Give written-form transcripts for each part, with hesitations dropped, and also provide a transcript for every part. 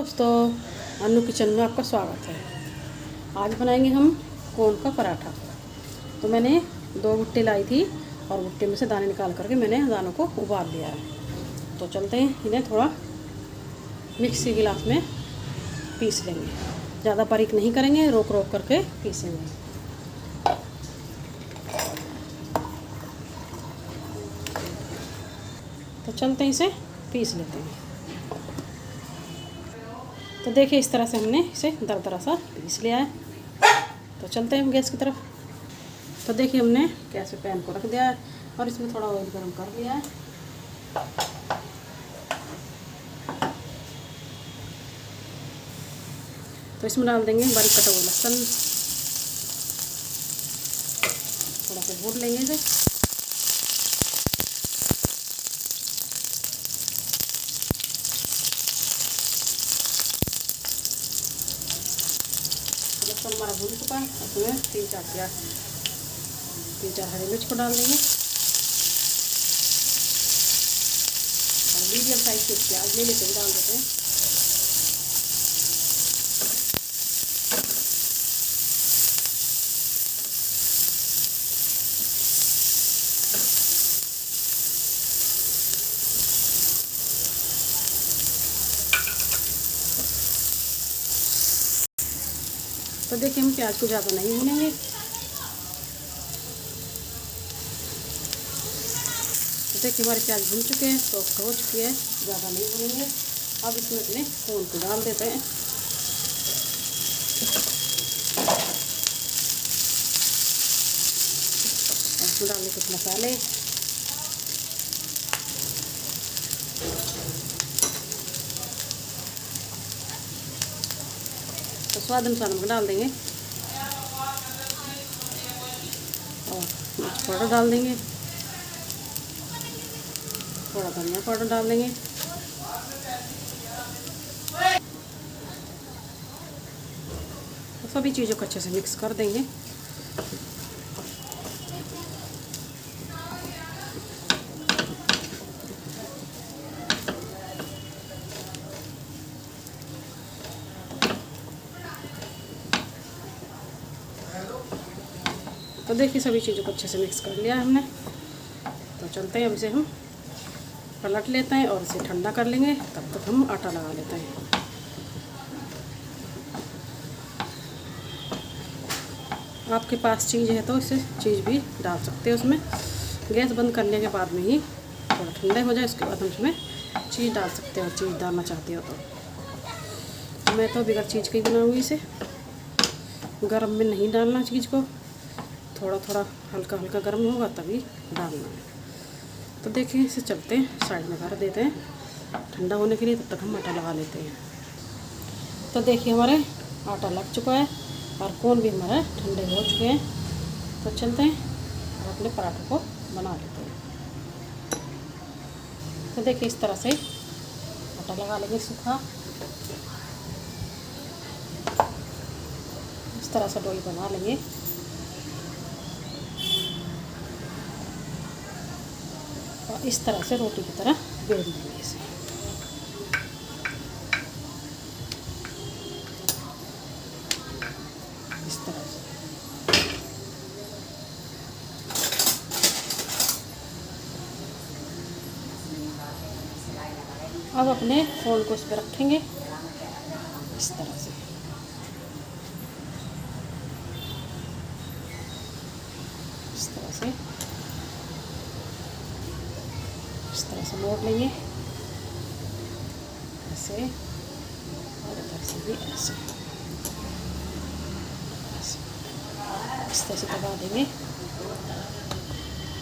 दोस्तों, अन्नू किचन में आपका स्वागत है। आज बनाएंगे हम कोन का पराठा। तो मैंने 2 भुट्टे लाई थी और भुट्टे में से दाने निकाल करके मैंने दानों को उबाल लिया है। तो चलते हैं, इन्हें थोड़ा मिक्सी गिलास में पीस लेंगे। ज़्यादा बारीक नहीं करेंगे, रोक रोक करके पीसेंगे। तो चलते हैं, इसे पीस लेते हैं। तो देखिए, इस तरह से हमने इसे दरदरा सा पीस लिया है। तो चलते हैं हम गैस की तरफ। तो देखिए, हमने गैस पे पैन को रख दिया है और इसमें थोड़ा ऑयल गर्म कर लिया है। तो इसमें डाल देंगे बारीक कटा हुआ लहसुन। थोड़ा सा भून लेंगे इसे। लहसुन हमारा भून चुका है। उसमें 3-4 हरी मिर्च को डाल देंगे और मीडियम साइज के प्याज ले लेते हुए डाल देते हैं। तो देखिए, हम प्याज को ज़्यादा नहीं भूनेंगे। तो देखिए, हमारे प्याज भून चुके हैं, सॉफ्ट हो चुकी है, ज़्यादा नहीं भूनेंगे। अब इसमें अपने कोन को डाल देते हैं। इसमें डालने कुछ मसाले। तो स्वाद अनुसार नमक डाल देंगे और मिर्च पाउडर डाल देंगे। थोड़ा धनिया पाउडर डाल देंगे। तो सभी चीज़ों को अच्छे से मिक्स कर देंगे। तो देखिए, सभी चीज़ों को अच्छे से मिक्स कर लिया है हमने। तो चलते हैं, अब इसे हम पलट लेते हैं और इसे ठंडा कर लेंगे। तब तक हम आटा लगा लेते हैं। आपके पास चीज़ है तो इसे चीज़ भी डाल सकते हैं उसमें। गैस बंद करने के बाद में ही थोड़ा ठंडा हो जाए, उसके बाद हम उसमें चीज़ डाल सकते हैं और चीज़ डालना चाहते हो तो। मैं तो बगैर चीज़ के ही बनाऊँगी इसे। गरम में नहीं डालना चीज़ को, थोड़ा थोड़ा हल्का हल्का गर्म होगा तभी डालना है। तो देखिए, इसे चलते हैं, साइड में कर देते हैं ठंडा होने के लिए। तब तक हम आटा लगा लेते हैं। तो देखिए, हमारे आटा लग चुका है और कोन भी हमारे ठंडे हो चुके हैं। तो चलते हैं और अपने पराठों को बना लेते हैं। तो देखिए, इस तरह से आटा लगा लेंगे सूखा। इस तरह से डोई बना लेंगे और इस तरह से रोटी की तरह बेल लेंगे इसे। इस तरह से अब अपने फोल्ड को इस पर रखेंगे इस तरह से। इस तरह से मोड़ लेंगे ऐसे, और इधर से भी ऐसे इस तरह से दबा देंगे।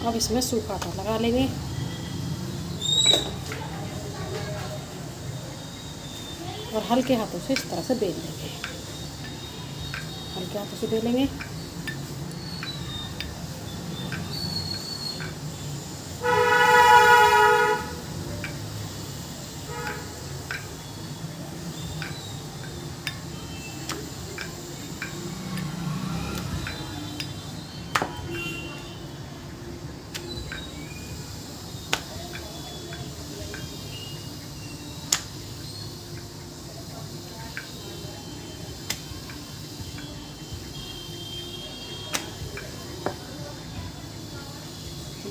अब इसमें सूखा आटा लगा लेंगे और हल्के हाथों से इस तरह से बेल लेंगे। हल्के हाथों से बेलेंगे।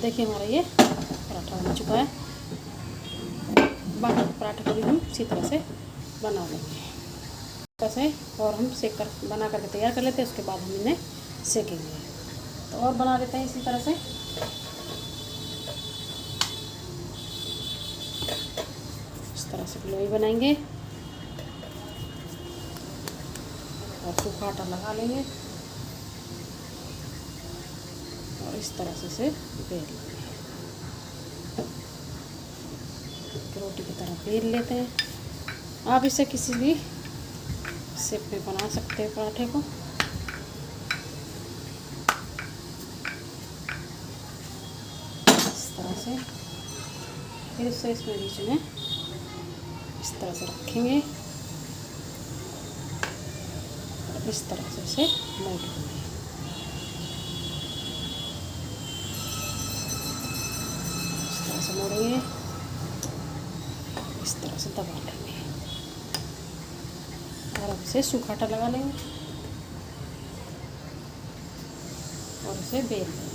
देखिए हमारा ये पराठा बन चुका है। बाकी पराठे को भी हम इसी तरह से बना लेंगे वैसे, और हम सेक कर बना करके तैयार कर लेते हैं। उसके बाद हम इन्हें सेकेंगे। तो और बना लेते हैं इसी तरह से। इस तरह से लोई बनाएंगे और सूखा आटा लगा लेंगे और इस तरह से इसे बेल लेंगे। रोटी की तरह बेल लेते हैं। आप इसे किसी भी शेप में बना सकते हैं पराठे को। इस तरह से फिर इसे इसमें बीच में इस तरह से रखेंगे और इस तरह से इसे मोड़ लेंगे। इस तरह से मोड़ेंगे, इस तरह से दबा लेंगे और अब इसे सूखा आटा लगा लेंगे और इसे बेल लेंगे।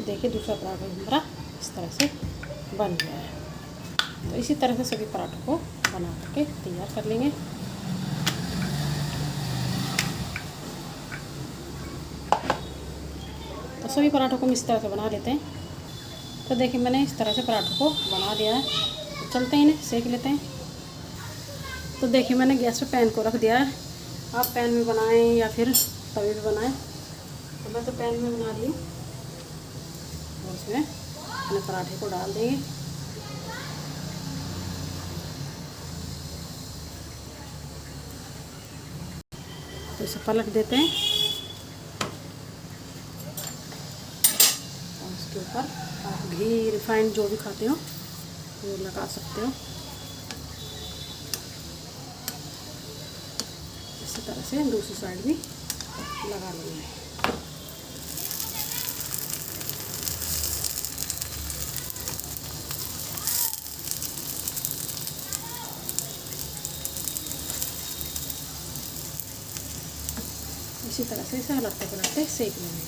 देखिए दूसरा पराठा हमारा इस तरह से बन गया है। तो इसी तरह से सभी पराठों को बना करके तैयार कर लेंगे। तो सभी पराठों को हम इस तरह से बना लेते हैं। तो देखिए मैंने इस तरह से पराठों को बना लिया है। तो चलते हैं इन्हें सेक लेते हैं। तो देखिए मैंने गैस पे पैन को रख दिया है। आप पैन में बनाएं या फिर तवे पे बनाएं। तो मैं तो पैन में बना रही हूँ और उसमें अपने पराठे को डाल देंगे। तो इसे पलट देते हैं और उसके ऊपर आप घी रिफाइंड जो भी खाते हो वो लगा सकते हो। इसी तरह से दूसरी साइड भी लगा लेंगे। इसी तरह से इसे हलते पलटते सेक लेंगे।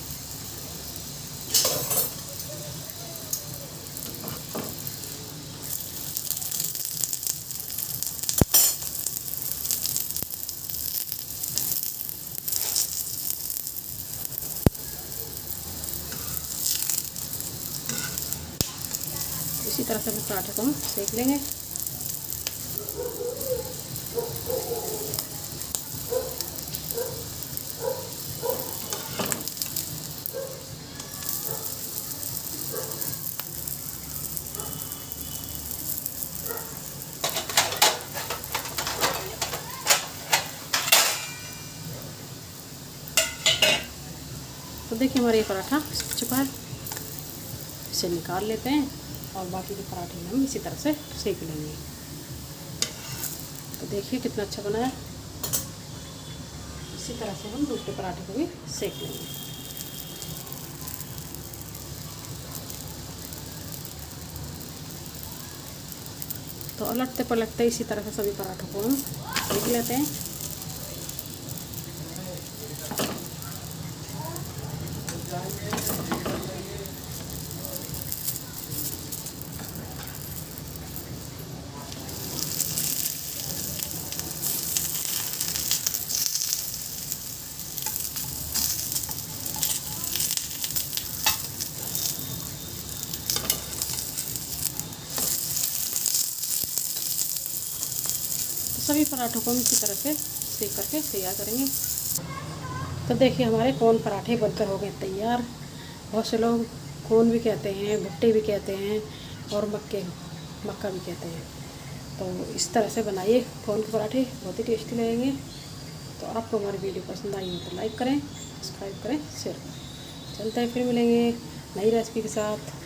इसी तरह से पराठे को हम सेक लेंगे। तो देखिए हमारा ये पराठा सिक चुका है। इसे निकाल लेते हैं और बाकी के पराठे हम इसी तरह से सेक लेंगे। तो देखिए कितना अच्छा बना है। इसी तरह से हम दूसरे पराठे को भी सेक लेंगे। तो उलटते पलटते इसी तरह से सभी पराठों को हम सेक लेते हैं। सभी पराठों को हम इसी तरह से सेक करके तैयार करेंगे। तो देखिए हमारे कोन पराठे बनकर हो गए तैयार। बहुत से लोग कोन भी कहते हैं, भुट्टे भी कहते हैं और मक्का भी कहते हैं। तो इस तरह से बनाइए कोन के पराठे, बहुत ही टेस्टी लगेंगे। तो आपको हमारी वीडियो पसंद आई हो तो लाइक करें, सब्सक्राइब करें, शेयर करें। चलते हैं फिर मिलेंगे नई रेसिपी के साथ।